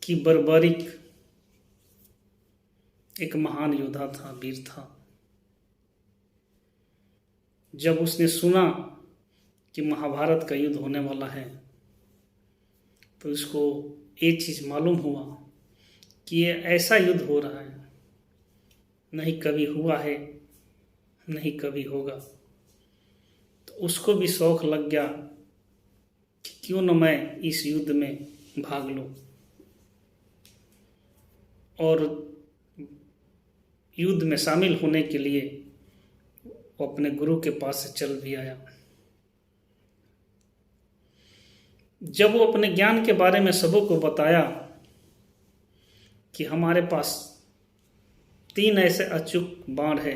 कि बर्बरिक एक महान योद्धा था, वीर था। जब उसने सुना कि महाभारत का युद्ध होने वाला है तो उसको एक चीज़ मालूम हुआ कि ये ऐसा युद्ध हो रहा है, नहीं कभी हुआ है, नहीं कभी होगा। तो उसको भी शौक लग गया कि क्यों न मैं इस युद्ध में भाग लूं, और युद्ध में शामिल होने के लिए वो अपने गुरु के पास से चल भी आया। जब वो अपने ज्ञान के बारे में सबों को बताया कि हमारे पास 3 ऐसे अचूक बाण है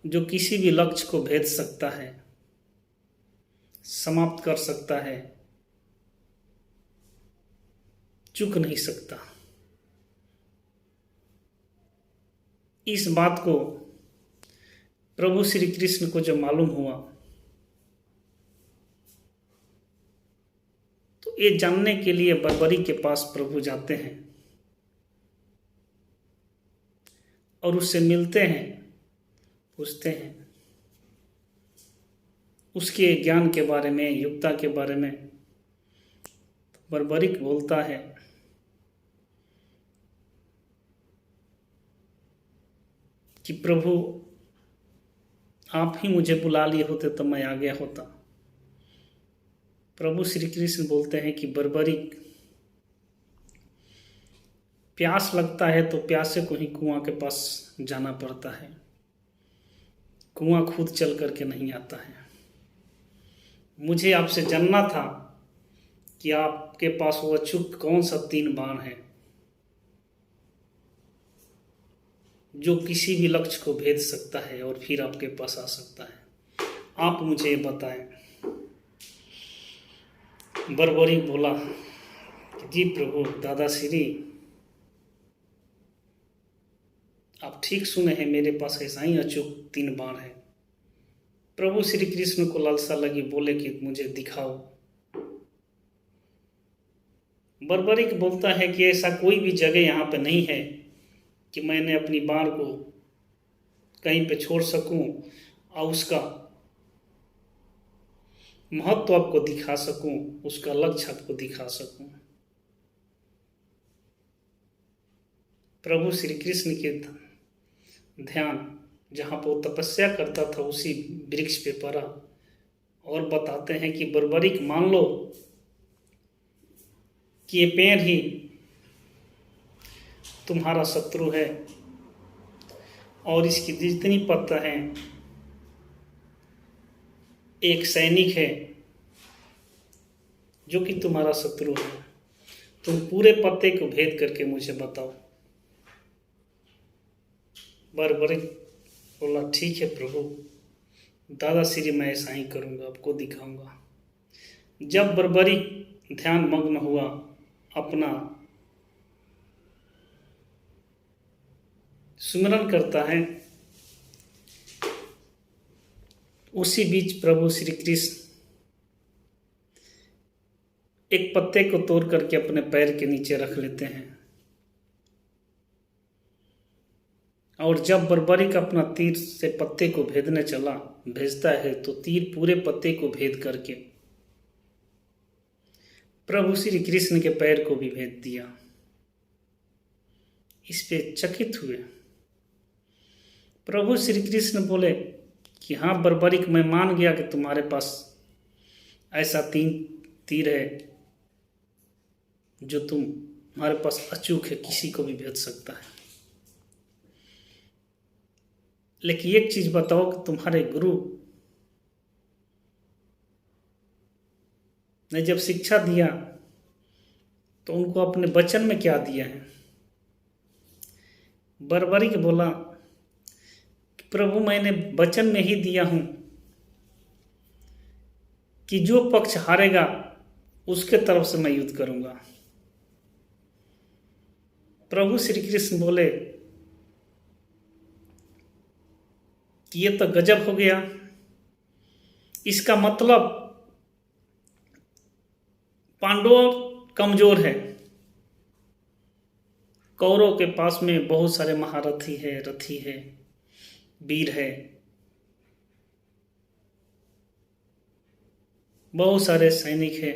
जो किसी भी लक्ष्य को भेद सकता है, समाप्त कर सकता है, चूक नहीं सकता। इस बात को प्रभु श्री कृष्ण को जब मालूम हुआ तो ये जानने के लिए बर्बरी के पास प्रभु जाते हैं और उससे मिलते हैं, पूछते हैं उसके ज्ञान के बारे में, युक्ता के बारे में। बर्बरिक बोलता है कि प्रभु आप ही मुझे बुला लिए होते तो मैं आ गया होता। प्रभु श्री कृष्ण बोलते हैं कि बर्बरिक, प्यास लगता है तो प्यासे को ही कुआं के पास जाना पड़ता है, कुआं खुद चल करके नहीं आता है। मुझे आपसे जानना था कि आपके पास वो अचूक कौन सा 3 बाण है जो किसी भी लक्ष्य को भेद सकता है और फिर आपके पास आ सकता है, आप मुझे ये बताएं। बर्बरी बोला कि जी प्रभु दादाश्री, आप ठीक सुने हैं, मेरे पास ऐसा ही अचूक 3 बाण है। प्रभु श्री कृष्ण को लालसा लगी, बोले कि मुझे दिखाओ। बर्बरिक बोलता है कि ऐसा कोई भी जगह यहाँ पे नहीं है कि मैंने अपनी बाण को कहीं पे छोड़ सकूं और उसका महत्व आपको दिखा सकूं, उसका लक्ष्य आपको दिखा सकूं। प्रभु श्री कृष्ण के ध्यान जहाँ पर वो तपस्या करता था उसी वृक्ष पे पड़ा और बताते हैं कि बर्बरिक, मान लो कि ये पेड़ ही तुम्हारा शत्रु है और इसकी जितनी पत्ता हैं एक सैनिक है जो कि तुम्हारा शत्रु है। तुम पूरे पत्ते को भेद करके मुझे बताओ। बर्बरिक बोला ठीक है प्रभु दादाश्री, मैं ऐसा ही करूँगा, आपको दिखाऊंगा। जब बर्बरिक ध्यान मग्न हुआ, अपना सुमिरन करता है, उसी बीच प्रभु श्री कृष्ण एक पत्ते को तोड़ करके अपने पैर के नीचे रख लेते हैं और जब बर्बरिक अपना तीर से पत्ते को भेजता है तो तीर पूरे पत्ते को भेद करके प्रभु श्री कृष्ण के पैर को भी भेद दिया। इस पे चकित हुए। प्रभु श्री कृष्ण बोले कि हाँ बर्बरिक, मैं मान गया कि तुम्हारे पास ऐसा 3 तीर है जो तुम्हारे पास अचूक है, किसी को भी भेज सकता है। लेकिन एक चीज बताओ कि तुम्हारे गुरु ने जब शिक्षा दिया तो उनको अपने वचन में क्या दिया है? बर्बरिक बोला कि प्रभु मैंने वचन में ही दिया हूं कि जो पक्ष हारेगा उसके तरफ से मैं युद्ध करूंगा। प्रभु श्री कृष्ण बोले कि ये तो गजब हो गया, इसका मतलब पांडव कमजोर है कौरव के पास में बहुत सारे महारथी है, रथी है, वीर है, बहुत सारे सैनिक है,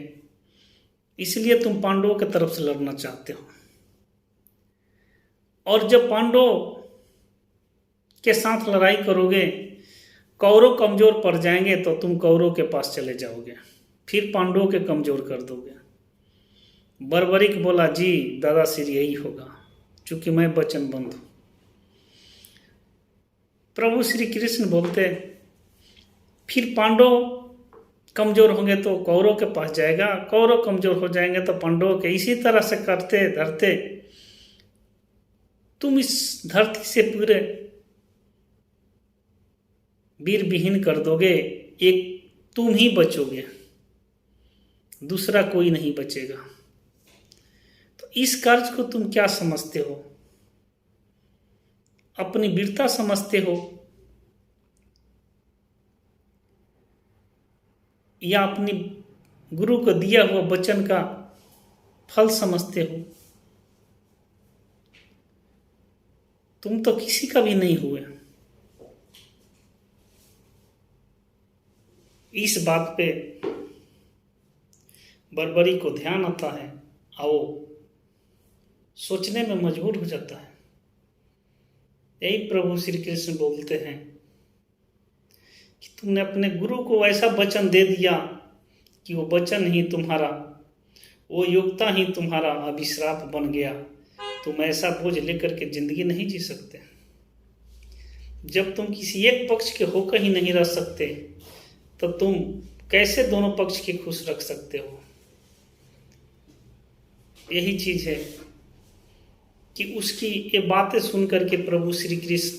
इसलिए तुम पांडवों की तरफ से लड़ना चाहते हो। और जब पांडव के साथ लड़ाई करोगे, कौरव कमजोर पड़ जाएंगे तो तुम कौरव के पास चले जाओगे, फिर पांडवों के कमजोर कर दोगे। बर्बरिक बोला, जी दादा श्री यही होगा, चूंकि मैं वचनबद्ध हूं। प्रभु श्री कृष्ण बोलते, फिर पांडव कमजोर होंगे तो कौरव के पास जाएगा, कौरव कमजोर हो जाएंगे तो पांडवों के। इसी तरह से करते धरते तुम इस धरती से पूरे वीर विहीन कर दोगे। एक तुम ही बचोगे, दूसरा कोई नहीं बचेगा। तो इस कार्य को तुम क्या समझते हो? अपनी वीरता समझते हो या अपनी गुरु को दिया हुआ वचन का फल समझते हो? तुम तो किसी का भी नहीं हुए। इस बात पे बर्बरी को ध्यान आता है और वो सोचने में मजबूर हो जाता है। यही प्रभु श्री कृष्ण बोलते हैं कि तुमने अपने गुरु को ऐसा वचन दे दिया कि वो वचन ही तुम्हारा, वो योग्यता ही तुम्हारा अभिश्राप बन गया। तुम ऐसा बोझ लेकर के जिंदगी नहीं जी सकते। जब तुम किसी एक पक्ष के होकर ही नहीं रह सकते तो तुम कैसे दोनों पक्ष के खुश रख सकते हो? यही चीज है कि उसकी ये बातें सुन करके प्रभु श्री कृष्ण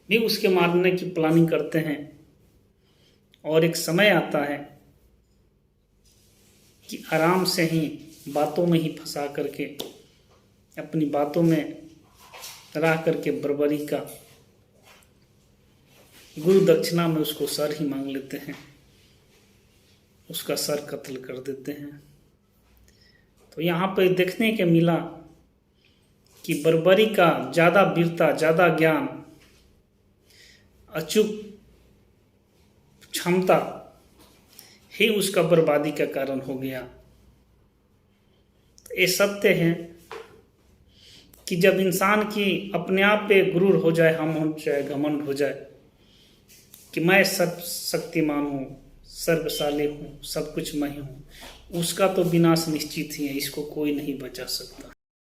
भी उसके मारने की प्लानिंग करते हैं। और एक समय आता है कि आराम से ही बातों में ही फंसा करके, अपनी बातों में रह करके बर्बरी का गुरु दक्षिणा में उसको सर ही मांग लेते हैं, उसका सर कत्ल कर देते हैं। तो यहाँ पर देखने के मिला कि बर्बरी का ज़्यादा वीरता, ज़्यादा ज्ञान, अचूक क्षमता ही उसका बर्बादी का कारण हो गया। तो ये सत्य है कि जब इंसान की अपने आप पे गुरूर हो जाए, हम हो जाए, घमंड हो जाए कि मैं सर्वशक्तिमान हूँ, सर्वशाली हूँ, सब कुछ मैं हूँ, उसका तो विनाश निश्चित ही है। इसको कोई नहीं बचा सकता।